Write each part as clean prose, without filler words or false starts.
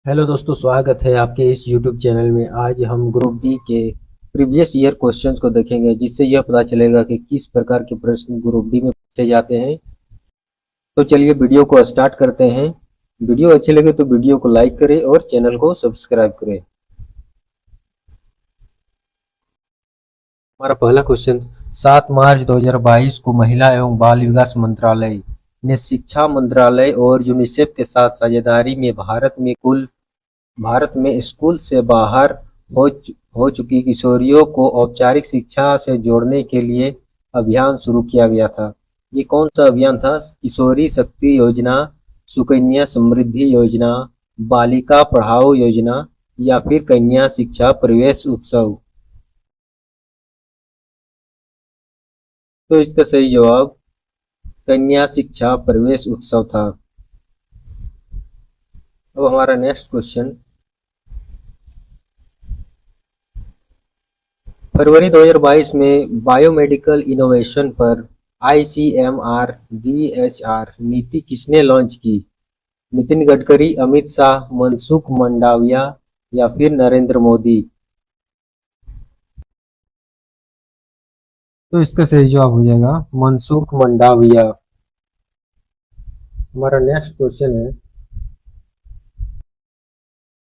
Hello दोस्तों, स्वागत है आपके इस यूट्यूब चैनल में। आज हम ग्रुप डी के प्रीवियस ईयर क्वेश्चंस को देखेंगे, जिससे यह पता चलेगा कि किस प्रकार के प्रश्न ग्रुप डी में पूछे जाते हैं। तो चलिए वीडियो को स्टार्ट करते हैं। वीडियो अच्छी लगे तो वीडियो को लाइक करें और चैनल को सब्सक्राइब करें। हमारा पहला क्वेश्चन, 7 मार्च 2022 को महिला एवं बाल विकास मंत्रालय ने शिक्षा मंत्रालय और यूनिसेफ के साथ साझेदारी में भारत में स्कूल से बाहर हो चुकी किशोरियों को औपचारिक शिक्षा से जोड़ने के लिए अभियान शुरू किया गया था। ये कौन सा अभियान था? किशोरी शक्ति योजना, सुकन्या समृद्धि योजना, बालिका पढ़ाओ योजना या फिर कन्या शिक्षा प्रवेश उत्सव। तो इसका सही जवाब कन्या शिक्षा प्रवेश उत्सव था। अब हमारा नेक्स्ट क्वेश्चन, फरवरी 2022 में बायोमेडिकल इनोवेशन पर ICMR DHR नीति किसने लॉन्च की? नितिन गडकरी, अमित शाह, मनसुख मंडाविया या फिर नरेंद्र मोदी। तो इसका सही जवाब हो जाएगा मनसुख मंडाविया। हमारा नेक्स्ट क्वेश्चन है,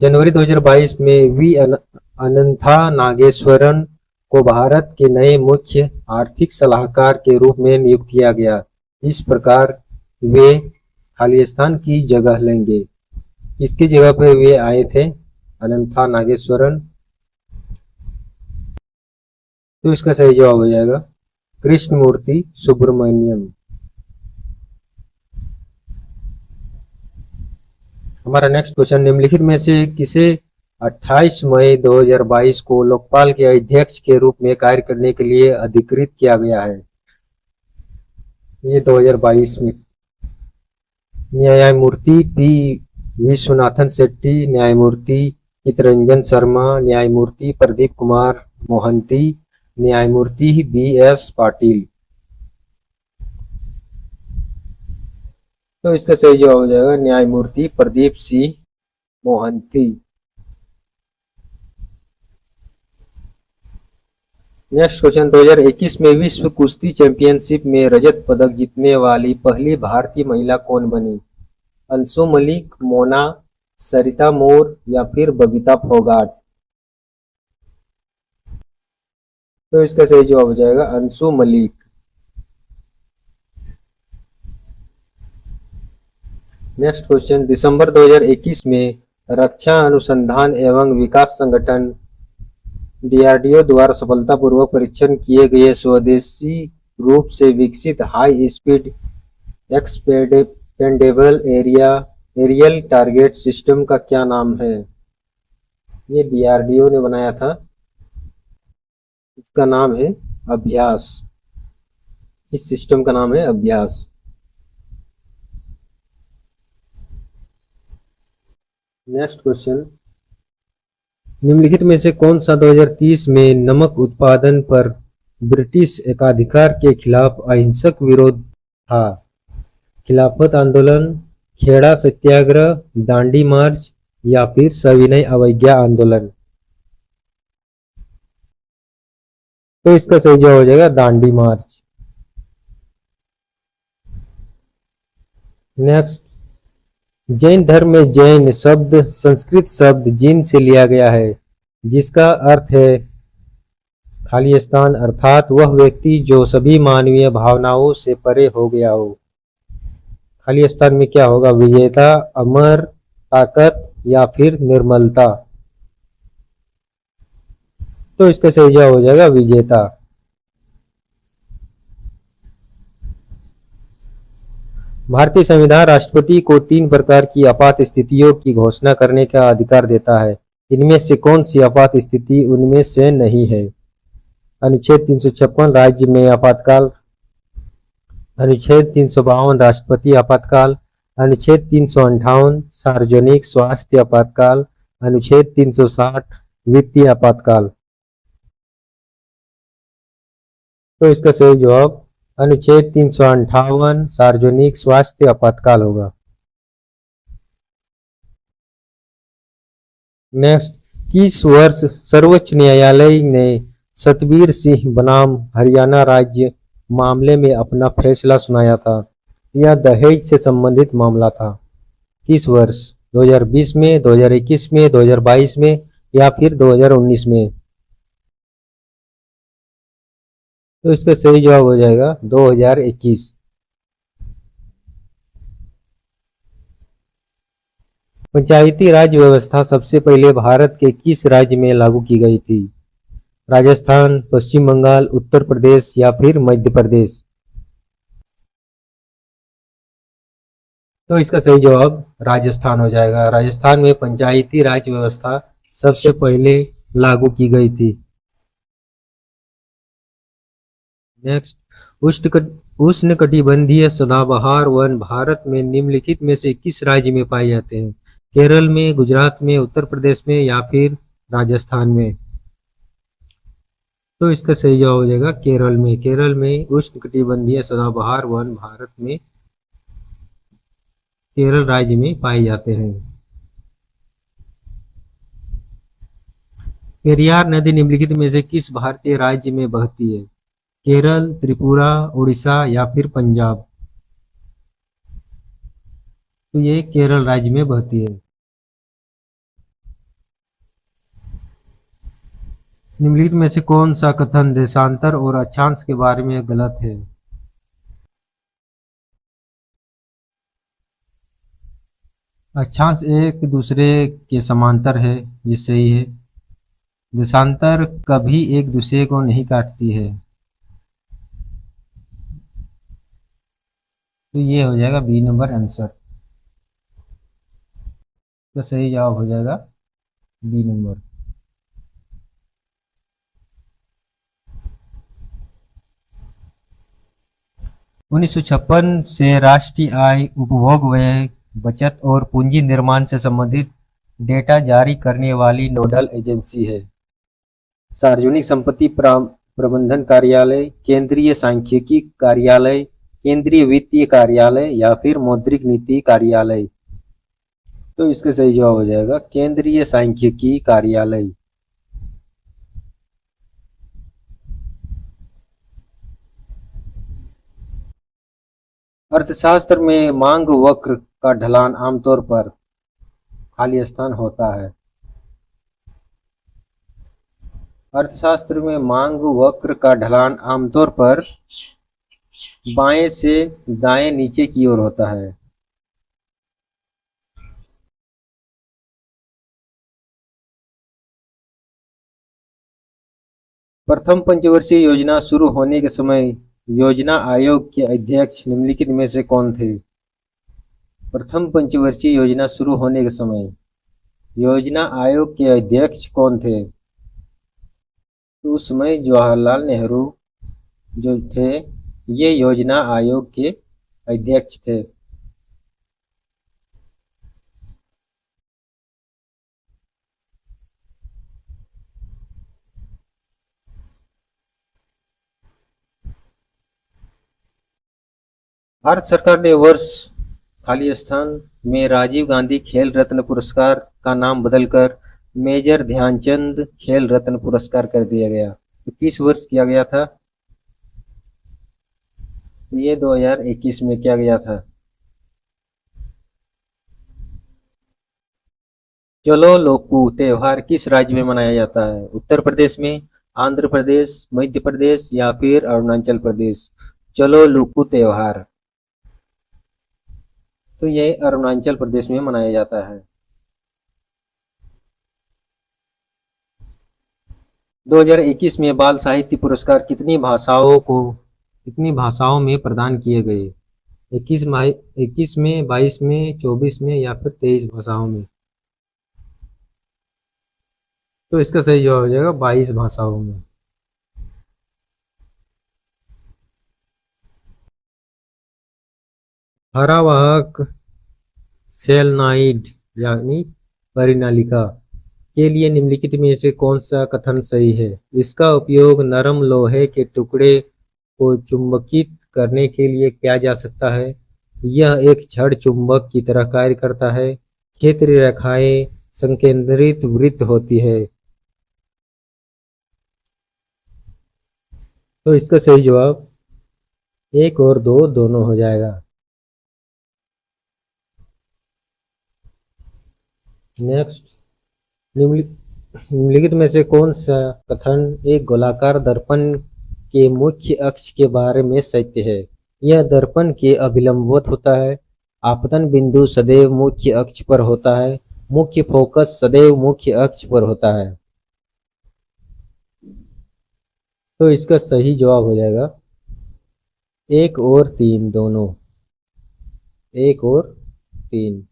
जनवरी 2022 में वी अनंथा नागेश्वरन को भारत के नए मुख्य आर्थिक सलाहकार के रूप में नियुक्त किया गया। इस प्रकार वे खालिस्तान की जगह लेंगे। किसकी जगह पे वे आए थे अनंथा नागेश्वरन? तो इसका सही जवाब हो जाएगा कृष्णमूर्ति सुब्रमण्यम। हमारा नेक्स्ट क्वेश्चन, निम्नलिखित में से किसे 28 मई 2022 को लोकपाल के अध्यक्ष के रूप में कार्य करने के लिए अधिकृत किया गया है? ये 2022 में न्यायमूर्ति पी विश्वनाथन शेट्टी, न्यायमूर्ति चितरंजन शर्मा, न्यायमूर्ति प्रदीप कुमार मोहंती, न्यायमूर्ति BS पाटिल। तो इसका सही जवाब हो जाएगा न्यायमूर्ति प्रदीप सिंह मोहंती। नेक्स्ट क्वेश्चन, 2021 में विश्व कुश्ती चैंपियनशिप में रजत पदक जीतने वाली पहली भारतीय महिला कौन बनी? अंशु मलिक, मोना, सरिता मोर या फिर बबीता फोगाट। तो इसका सही जवाब हो जाएगा अंशु मलिक। नेक्स्ट क्वेश्चन, दिसंबर 2021 में रक्षा अनुसंधान एवं विकास संगठन DRDO द्वारा सफलतापूर्वक परीक्षण किए गए स्वदेशी रूप से विकसित high speed expendable aerial target system का क्या नाम है? ये DRDO ने बनाया था। इसका नाम है अभ्यास। इस सिस्टम का नाम है अभ्यास। नेक्स्ट क्वेश्चन, निम्नलिखित में से कौन सा 2030 में नमक उत्पादन पर ब्रिटिश एकाधिकार के खिलाफ अहिंसक विरोध था? खिलाफत आंदोलन, खेड़ा सत्याग्रह, दांडी मार्च या फिर सविनय अवज्ञा आंदोलन। तो इसका सही जवाब हो जाएगा दांडी मार्च। नेक्स्ट, जैन धर्म में जैन शब्द संस्कृत शब्द जिन से लिया गया है, जिसका अर्थ है खालिस्तान, अर्थात वह व्यक्ति जो सभी मानवीय भावनाओं से परे हो गया हो। खालिस्तान में क्या होगा? विजेता, अमर, ताकत या फिर निर्मलता। तो इसका सही जवाब हो जाएगा विजेता। भारतीय संविधान राष्ट्रपति को 3 प्रकार की आपात स्थितियों की घोषणा करने का अधिकार देता है। इनमें से कौन सी आपात स्थिति उनमें से नहीं है? अनुच्छेद 356 राज्य में आपातकाल, अनुच्छेद 352 राष्ट्रपति आपातकाल, अनुच्छेद 358 सार्वजनिक स्वास्थ्य आपातकाल, अनुच्छेद 360 वित्तीय आपातकाल। तो इसका सही जवाब अनुच्छेद 358 सार्वजनिक स्वास्थ्य आपातकाल होगा। नेक्स्ट, किस वर्ष सर्वोच्च न्यायालय ने सतबीर सिंह बनाम हरियाणा राज्य मामले में अपना फैसला सुनाया था? यह दहेज से संबंधित मामला था। किस वर्ष? 2020 में, 2021 में, 2022 में या फिर 2019 में? तो इसका सही जवाब हो जाएगा 2021। पंचायती राज व्यवस्था सबसे पहले भारत के किस राज्य में लागू की गई थी? राजस्थान, पश्चिम बंगाल, उत्तर प्रदेश या फिर मध्य प्रदेश? तो इसका सही जवाब राजस्थान हो जाएगा। राजस्थान में पंचायती राज व्यवस्था सबसे पहले लागू की गई थी। नेक्स्ट, उष्णकटिबंधीय सदाबहार वन भारत में निम्नलिखित में से किस राज्य में पाए जाते हैं? केरल में, गुजरात में, उत्तर प्रदेश में या फिर राजस्थान में? तो इसका सही जवाब हो जाएगा केरल में। केरल में उष्णकटिबंधीय सदाबहार वन भारत में केरल राज्य में पाए जाते हैं। पेरियार नदी निम्नलिखित में से किस भारतीय राज्य में बहती है? केरल, त्रिपुरा, उड़ीसा या फिर पंजाब? तो ये केरल राज्य में बहती है। निम्नलिखित में से कौन सा कथन देशांतर और अक्षांश के बारे में गलत है? अक्षांश एक दूसरे के समांतर है, ये सही है। देशांतर कभी एक दूसरे को नहीं काटती है, तो ये हो जाएगा बी नंबर आंसर। तो सही जवाब हो जाएगा बी नंबर। उन्नीस से राष्ट्रीय आय, उपभोग व्यय, बचत और पूंजी निर्माण से संबंधित डेटा जारी करने वाली नोडल एजेंसी है? सार्वजनिक संपत्ति प्रबंधन कार्यालय, केंद्रीय सांख्यिकी कार्यालय, केंद्रीय वित्तीय कार्यालय या फिर मौद्रिक नीति कार्यालय? तो इसका सही जवाब हो जाएगा केंद्रीय सांख्यिकी कार्यालय। अर्थशास्त्र में मांग वक्र का ढलान आमतौर पर खाली स्थान होता है। अर्थशास्त्र में मांग वक्र का ढलान आमतौर पर बाएं से दाएं नीचे की ओर होता है। प्रथम पंचवर्षीय योजना शुरू होने के समय योजना आयोग के अध्यक्ष निम्नलिखित में से कौन थे? प्रथम पंचवर्षीय योजना शुरू होने के समय योजना आयोग के अध्यक्ष कौन थे? तो उस समय जवाहरलाल नेहरू जो थे ये योजना आयोग के अध्यक्ष थे। भारत सरकार ने वर्ष खाली स्थान में राजीव गांधी खेल रत्न पुरस्कार का नाम बदलकर मेजर ध्यानचंद खेल रत्न पुरस्कार कर दिया गया। तो किस वर्ष किया गया था? ये 2021 में किया गया था। चलो लोकू त्योहार किस राज्य में मनाया जाता है? उत्तर प्रदेश में, आंध्र प्रदेश, मध्य प्रदेश या फिर अरुणाचल प्रदेश? चलो लोकू त्योहार तो ये अरुणाचल प्रदेश में मनाया जाता है। 2021 में बाल साहित्य पुरस्कार कितनी भाषाओं में प्रदान किए गए? 21 में, 22 में, 24 में या फिर 23 भाषाओं में? तो इसका सही जवाब हो जाएगा 22 भाषाओं में। हरावाहक सेलेनाइड यानी परिनालिका के लिए निम्नलिखित में से कौन सा कथन सही है? इसका उपयोग नरम लोहे के टुकड़े को चुंबकित करने के लिए किया जा सकता है। यह एक छड़ चुंबक की तरह कार्य करता है। क्षेत्र रेखाएं संकेंद्रित वृत्त होती है। तो इसका सही जवाब 1 और 2 दोनों हो जाएगा। नेक्स्ट, निम्नलिखित में से कौन सा कथन एक गोलाकार दर्पण के मुख्य अक्ष के बारे में सत्य है? यह दर्पण के अभिलंबवत होता है। आपतन बिंदु सदैव मुख्य अक्ष पर होता है। मुख्य फोकस सदैव मुख्य अक्ष पर होता है। तो इसका सही जवाब हो जाएगा 1 और 3 दोनों। 1 और 3।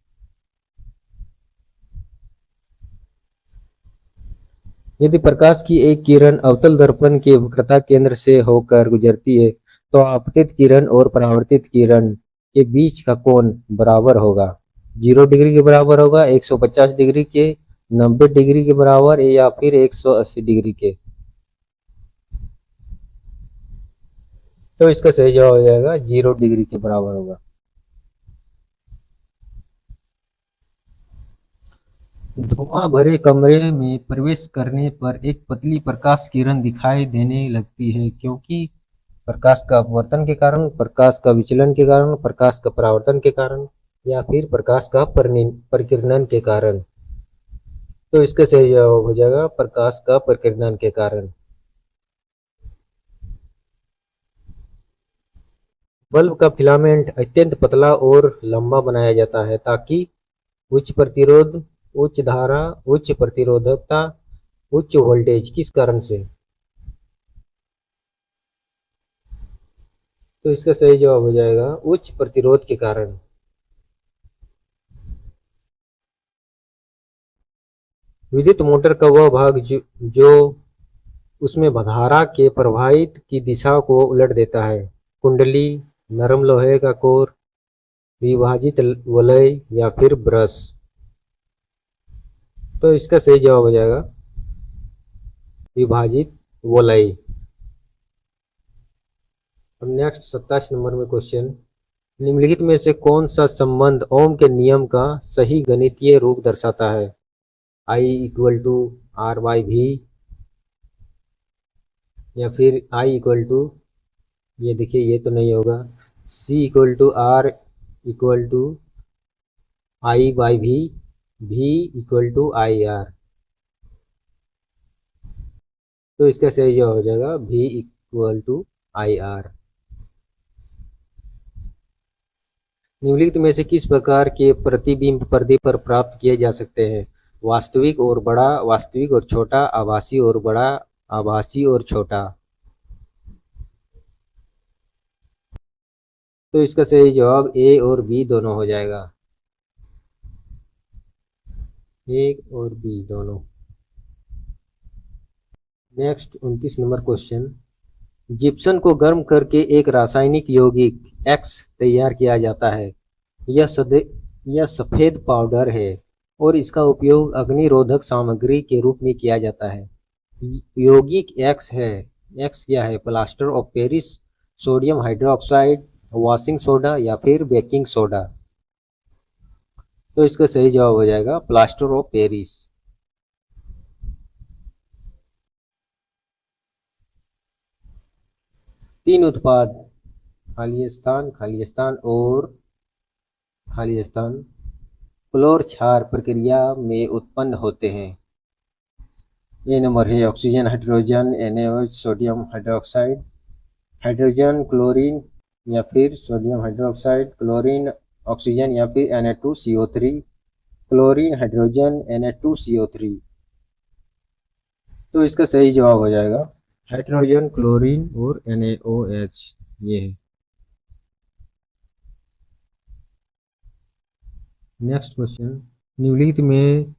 यदि प्रकाश की एक किरण अवतल दर्पण के वक्रता केंद्र से होकर गुजरती है तो आपतित किरण और परावर्तित किरण के बीच का कोण बराबर होगा। 0 डिग्री के बराबर होगा, 150 डिग्री के, 90 डिग्री के बराबर या फिर 180 डिग्री के। तो इसका सही जवाब हो जाएगा 0 डिग्री के बराबर होगा। धुआं भरे कमरे में प्रवेश करने पर एक पतली प्रकाश किरण दिखाई देने लगती है क्योंकि प्रकाश का अपवर्तन के कारण, प्रकाश का विचलन के कारण, प्रकाश का परावर्तन के कारण या फिर प्रकाश का परिकिरणन के कारण। तो इसका सही जवाब हो जाएगा प्रकाश का परिकिरणन के कारण। बल्ब का फिलामेंट अत्यंत पतला और लंबा बनाया जाता है ताकि उच्च प्रतिरोध, उच्च धारा, उच्च प्रतिरोधकता, उच्च वोल्टेज। किस कारण से? तो इसका सही जवाब हो जाएगा उच्च प्रतिरोध के कारण। विद्युत मोटर का वह भाग जो उसमें धारा के प्रवाहित की दिशा को उलट देता है। कुंडली, नरम लोहे का कोर, विभाजित वलय या फिर ब्रश। तो इसका सही जवाब हो जाएगा विभाजित वलय। अब नेक्स्ट 27 नंबर में क्वेश्चन, निम्नलिखित में से कौन सा संबंध ओम के नियम का सही गणितीय रूप दर्शाता है? I equal to R by V, या फिर I इक्वल टू, ये देखिए ये तो नहीं होगा, C equal to R equal to I by V, V equal to I R. तो इसका सही जवाब हो जाएगा V equal to I R. निम्नलिखित में से किस प्रकार के प्रतिबिंब पर्दे पर प्राप्त किए जा सकते हैं? वास्तविक और बड़ा, वास्तविक और छोटा, आभासी और बड़ा, आभासी और छोटा। तो इसका सही जवाब A और B दोनों हो जाएगा। A और B दोनों। नेक्स्ट 29 नंबर क्वेश्चन, जिप्सम को गर्म करके एक रासायनिक यौगिक X तैयार किया जाता है। यह सफेद पाउडर है और इसका उपयोग अग्निरोधक सामग्री के रूप में किया जाता है। यौगिक X है। X क्या है? Plaster of Paris, sodium hydroxide, washing soda या फिर बेकिंग सोडा। तो इसका सही जवाब हो जाएगा प्लास्टर ऑफ पेरिस। तीन उत्पाद खाली स्थान, खाली स्थान और खाली स्थान क्लोर क्षार प्रक्रिया में उत्पन्न होते हैं। ये नंबर है oxygen, hydrogen, NaOH, sodium hydroxide, hydrogen chlorine या फिर सोडियम हाइड्रोक्साइड, क्लोरीन ऑक्सीजन या फिर Na2CO3, क्लोरीन हाइड्रोजन Na2CO3। तो इसका सही जवाब हो जाएगा हाइड्रोजन, क्लोरीन और NaOH। ये है। नेक्स्ट क्वेश्चन, निम्नलिखित में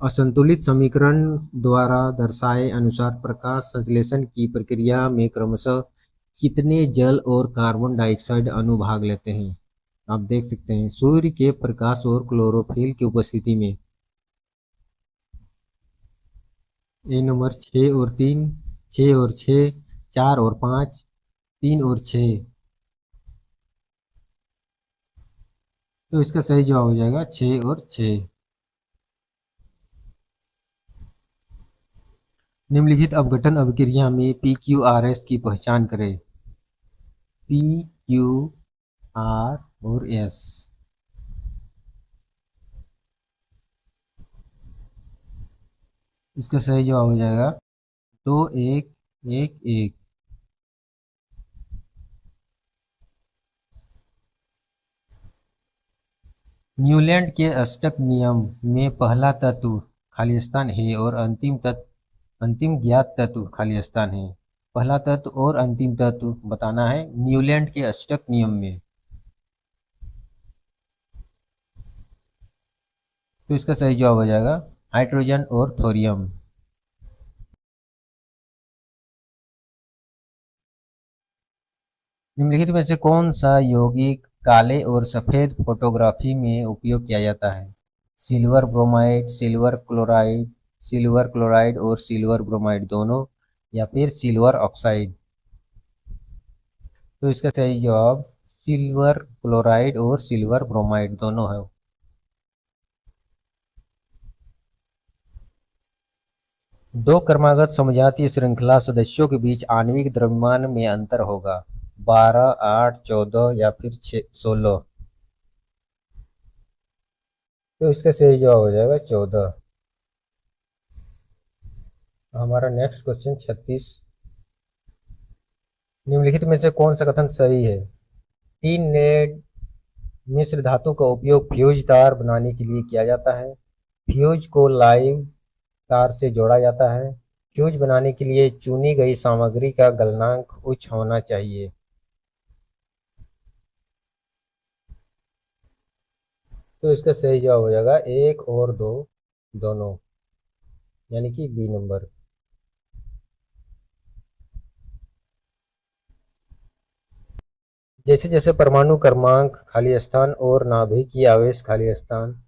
असंतुलित समीकरण द्वारा दर्शाए अनुसार प्रकाश संश्लेषण की प्रक्रिया में क्रमशः कितने जल और कार्बन डाइऑक्साइड अणु भाग लेते हैं? आप देख सकते हैं सूर्य के प्रकाश और क्लोरोफिल की उपस्थिति में। ए नंबर 6 और 3, 6 और 6, 4 और 5, 3 और 6। तो इसका सही जवाब हो जाएगा 6 और 6। निम्नलिखित अपघटन अभिक्रिया में PQRS की पहचान करें। PQR और S। इसका सही जवाब हो जाएगा 2 1 1 1। न्यूलैंड के अष्टक नियम में पहला तत्व खालिस्तान है और अंतिम ज्ञात तत्व खालिस्तान है। पहला तत्व और अंतिम तत्व बताना है न्यूलैंड के अष्टक नियम में। तो इसका सही जवाब हो जाएगा हाइड्रोजन और थोरियम। निम्नलिखित में से कौन सा यौगिक काले और सफेद फोटोग्राफी में उपयोग किया जाता है? सिल्वर ब्रोमाइड, सिल्वर क्लोराइड और सिल्वर ब्रोमाइड दोनों, या फिर सिल्वर ऑक्साइड। तो इसका सही जवाब सिल्वर क्लोराइड और सिल्वर ब्रोमाइड दोनों है। दो क्रमागत समजातीय श्रृंखला सदस्यों के बीच आणविक द्रव्यमान में अंतर होगा 12, 8, 14 या फिर 16। तो इसका सही जवाब हो जाएगा 14। हमारा नेक्स्ट क्वेश्चन 36। निम्नलिखित में से कौन सा कथन सही है? टीन नेट मिश्र धातु का उपयोग फ्यूज तार बनाने के लिए किया जाता है। फ्यूज को लाइव तार से जोड़ा जाता है। फ्यूज बनाने के लिए चुनी गई सामग्री का गलनांक उच्च होना चाहिए। तो इसका सही जवाब हो जाएगा 1 और 2 दोनों, यानी कि बी नंबर। जैसे जैसे परमाणु क्रमांक खाली स्थान और नाभिकीय आवेश खाली स्थान,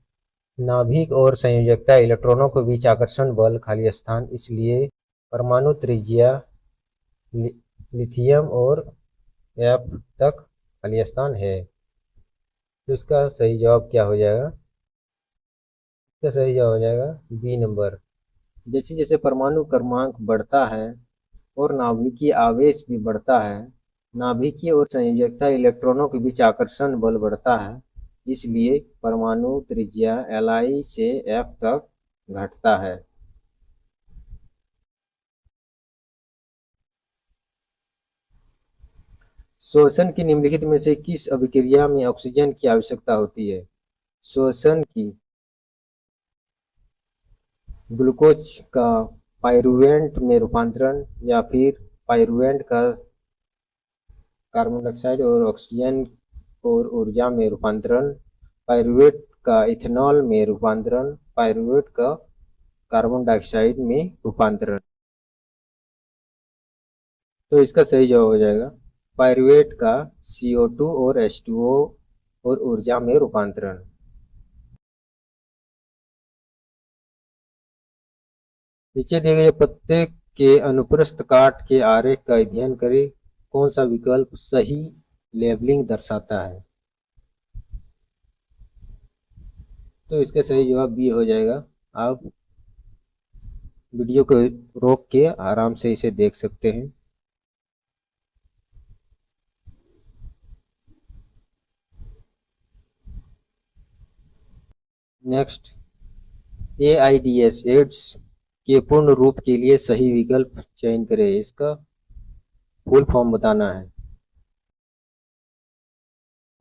नाभिक और संयोजकता इलेक्ट्रॉनों के बीच आकर्षण बल खाली स्थान, इसलिए परमाणु त्रिज्या लिथियम और F तक खाली स्थान है। तो इसका सही जवाब क्या हो जाएगा? इसका सही जवाब हो जाएगा बी नंबर। जैसे जैसे परमाणु क्रमांक बढ़ता है और नाभिकीय आवेश भी बढ़ता है, नाभिकीय और संयोजकता इलेक्ट्रॉनों के बीच आकर्षण बल बढ़ता है, इसलिए परमाणु त्रिज्या Li से F तक घटता है। श्वसन की निम्नलिखित में से किस अभिक्रिया में ऑक्सीजन की आवश्यकता होती है? श्वसन की ग्लूकोज का पाइरुवेट में रूपांतरण, या फिर पाइरुवेट का कार्बन डाइऑक्साइड और ऑक्सीजन और ऊर्जा में रूपांतरण, पाइरुवेट का इथेनॉल में रूपांतरण, पाइरुवेट का कार्बन डाइऑक्साइड में रूपांतरण। तो इसका सही जवाब हो जाएगा पाइरुवेट का CO2 और H2O और ऊर्जा में रूपांतरण। नीचे दिए गए पत्ते के अनुप्रस्थ काट के आरेख का अध्ययन करें। कौन सा विकल्प सही लेबलिंग दर्शाता है? तो इसका सही जवाब बी हो जाएगा। आप वीडियो को रोक के आराम से इसे देख सकते हैं। नेक्स्ट, AIDS एड्स के पूर्ण रूप के लिए सही विकल्प चयन करें। इसका फुल फॉर्म बताना है।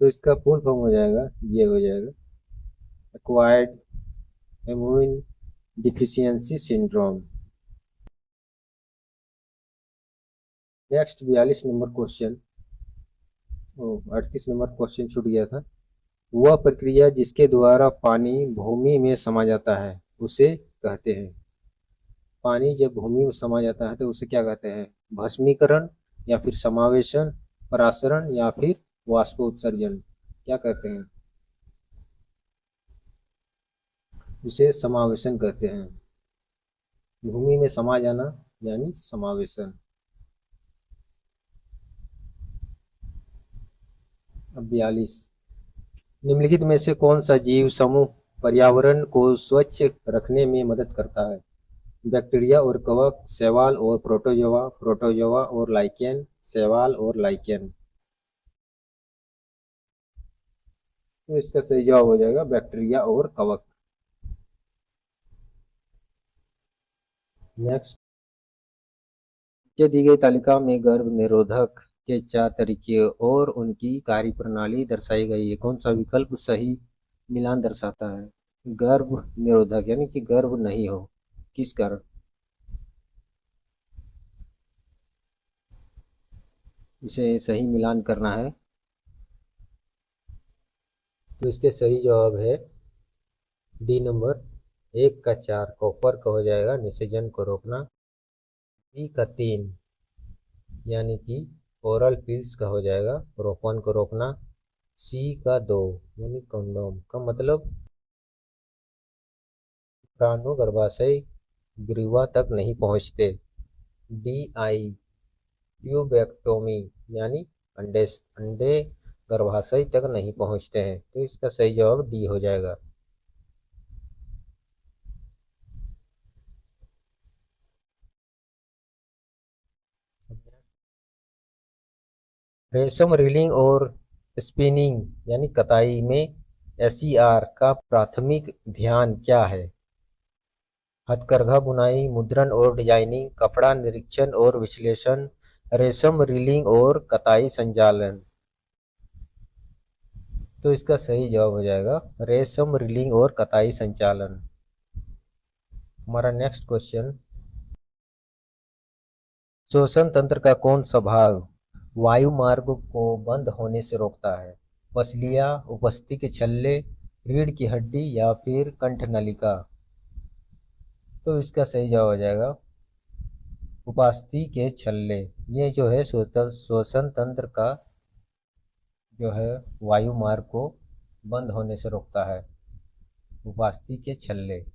तो इसका फुल फॉर्म हो जाएगा, ये हो जाएगा acquired immune deficiency syndrome. Next 42 number question, 38 number question छूट गया था। वह प्रक्रिया जिसके द्वारा पानी भूमि में समा जाता है उसे कहते हैं। पानी जब भूमि में समा जाता है तो उसे क्या कहते हैं? भस्मीकरण, या फिर समावेशन, परासरण, या फिर वाष्पोत्सर्जन। क्या कहते हैं? उसे समावेशन कहते हैं। भूमि में समा जाना यानी समावेशन। अब 42, निम्नलिखित में से कौन सा जीव समूह पर्यावरण को स्वच्छ रखने में मदद करता है? बैक्टीरिया और कवक, शैवाल और प्रोटोजोआ, प्रोटोजोआ और लाइकेन, शैवाल और लाइकेन। तो इसका सही जवाब हो जाएगा बैक्टीरिया और कवक। नेक्स्ट, नीचे दी गई तालिका में गर्भ निरोधक के 4 तरीके और उनकी कार्यप्रणाली दर्शाई गई है। कौन सा विकल्प सही मिलान दर्शाता है? गर्भ निरोधक यानी कि गर्भ नहीं हो, किस कारण? इसे सही मिलान करना है। तो इसके सही जवाब है डी नंबर 1 का 4 कॉपर का हो जाएगा निषेचन को रोकना। बी का 3 यानी कि ओरल पिल्स का हो जाएगा रोपण को रोकना। सी का 2 यानी कंडोम का मतलब शुक्राणु गर्भाशय ग्रीवा तक नहीं पहुंचते। डी आई ट्यूबेक्टोमी यानी अंडे गर्भाशय तक नहीं पहुंचते हैं। तो इसका सही जवाब डी हो जाएगा। रेशम रीलिंग और स्पिनिंग यानी कताई में एसईआर का प्राथमिक ध्यान क्या है? हथकरघा बुनाई, मुद्रण और डिजाइनिंग, कपड़ा निरीक्षण और विश्लेषण, रेशम रीलिंग और कताई संचालन। तो इसका सही जवाब हो जाएगा रेशम रीलिंग और कताई संचालन। हमारा नेक्स्ट क्वेश्चन, श्वसन तंत्र का कौन सा भाग वायु मार्ग को बंद होने से रोकता है? पसलियाँ, उपस्थिति के छल्ले, रीढ़ की हड्डी या फिर कंठनलिका? तो इसका सही जवाब हो जाएगा उपास्थि के छल्ले। ये जो है श्वसन तंत्र का जो है वायु मार्ग को बंद होने से रोकता है, उपास्थि के छल्ले।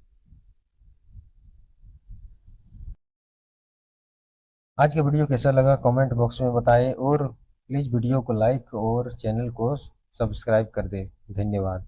आज का वीडियो कैसा लगा कमेंट बॉक्स में बताएं और प्लीज़ वीडियो को लाइक और चैनल को सब्सक्राइब कर दें। धन्यवाद।